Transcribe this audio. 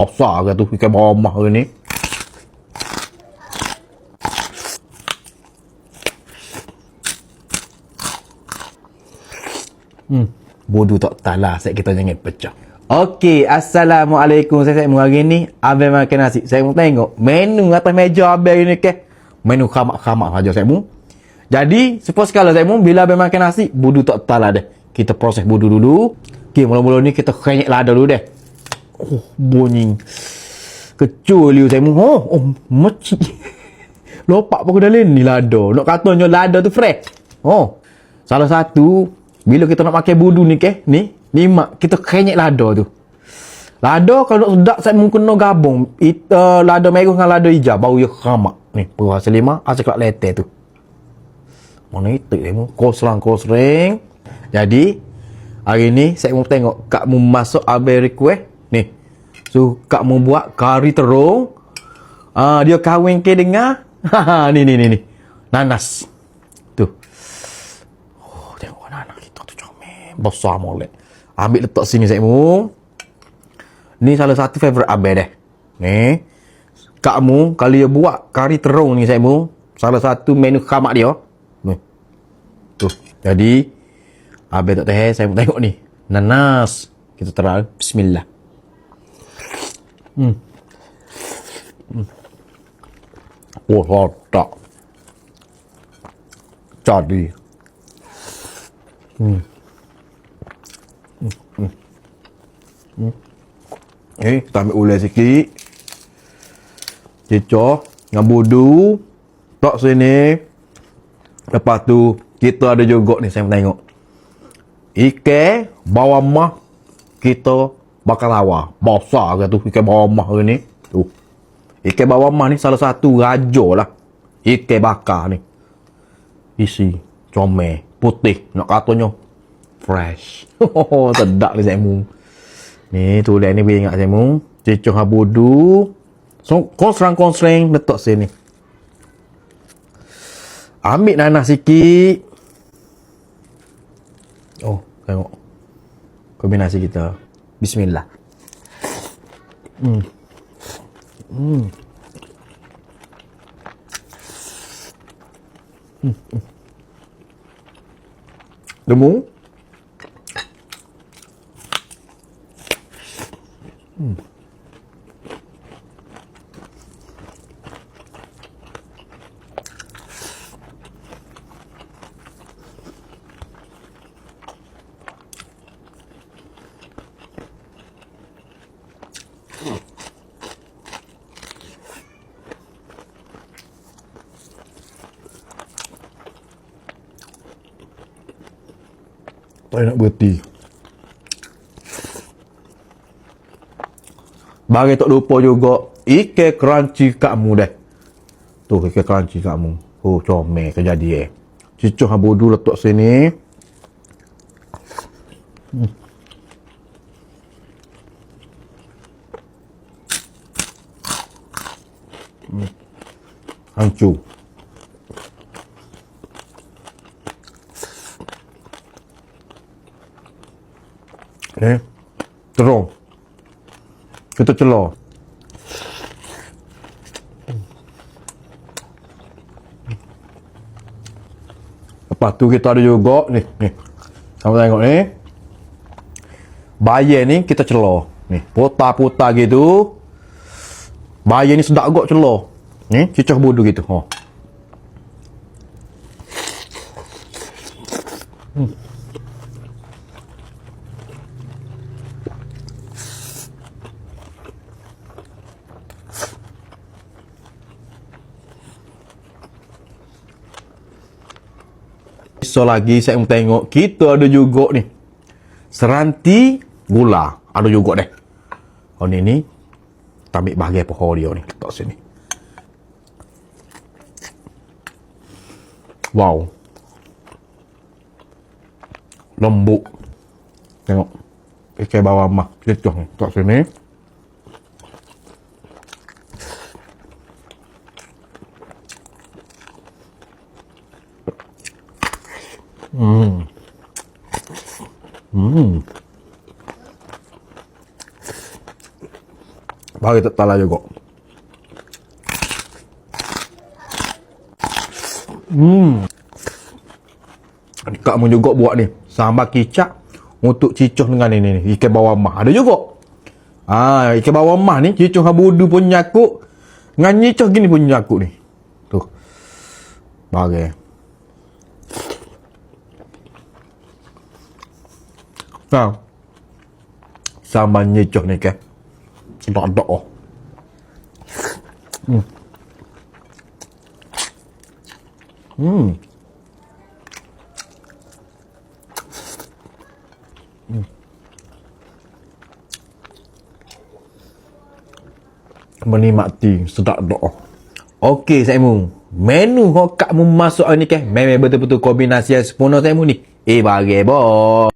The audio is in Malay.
Besar ke tu ikan bawah mah ke ni. Bodoh tak talah saya kita jangan pecah. Okey, assalamualaikum. Saya hari ni abang makan nasi. Saya mau tengok menu atas meja abang ni ke. Menu khamak-khamak saja saya mau. Jadi, suppose kalau saya mau bila abang makan nasi, bodoh tak talah deh. Kita proses bodoh dulu. Okey, mula-mula ni kita kenyek lada dulu deh. Oh, bunyi. Kecul liu saya mau. Oh, mecik. Lopak pun dalam ni lada. Nak katanya lada tu fresh. Oh. Salah satu bila kita nak pakai budu ni ke, ni mak kita kenyek lada tu. Lada kalau nak sedap saya mungkin kena gabung lada merah dengan lada hijau baru dia keramak. Ni perasa lima asal kelak leteh tu. Mana itu saya kosrang. Jadi hari ni saya mau tengok kak mu masuk abang request ni. So kak mu buat kari terung. Dia kahwin ke dengan ni nanas. Tu. Oh, tengok nanas kita tu comel. Besar molek. Ambil letak sini saya mu. Ni salah satu favorite abang deh. Ni. Kak mu kalau dia buat kari terung ni saya mu, salah satu menu khamak dia. Ni. Tu. Jadi abang tak tahu saya mau tengok ni. Nanas. Kita terang bismillah. Oh, rotak. Jadi. Kita ambil ulai sikit. Cicah dengan budu. Tak sini. Lepas tu, kita ada juga ni saya mau tengok. Ikan bawang mah kita bakar lawa. Besar ke tu ikan bawang mah ke ni. Tu. Ikan bawang mah ni salah satu raja lah. Ikan bakar ni. Isi comel putih nak katanya fresh. Sedap ni saya mu. Ni tulis ni biar ingat saya mu. Cicah habudu. So konsrang letak sini. Ambil nanas sikit. Oh, tengok. Kombinasi kita. Bismillah. Lemu. Tak nak berhenti. Bagi tak lupa juga ikan crunchy kamu dah. Tu ikan crunchy kamu. Oh, comel kejadian. Cicah habudu letak sini. Hancur. Terung. Kita celor. Lepas tu kita ada juga ni. Kamu tengok ni. Bayam ni kita celor. Ni, putar-putar gitu. Bayam ni sedap agak celor. Ni, cicah budu gitu. So lagi saya mau tengok kita ada juga ni seranti gula ada juga deh. Oh ni kita ambil bahagian pohon dia ni letak sini. Wow, lembut. Tengok ikan bawang mah cecah ni letak sini. Bagi tak talah juga. Kamu juga buat ni sambal kicap untuk cicuh dengan ni ikan bawang mah ada juga. Ikan bawang mah ni cicuh habudu pun nyakuk dengan cicuh gini pun nyakuk ni. Tuh. Bagi. Sambal cicuh ni ke. Sedap-sedap oh. Menikmati sedap doa. Okey saya mu. Menu kau kak mu masuk ni ke. Memang betul-betul kombinasi yang sempurna saya mu ni. Bagi boh.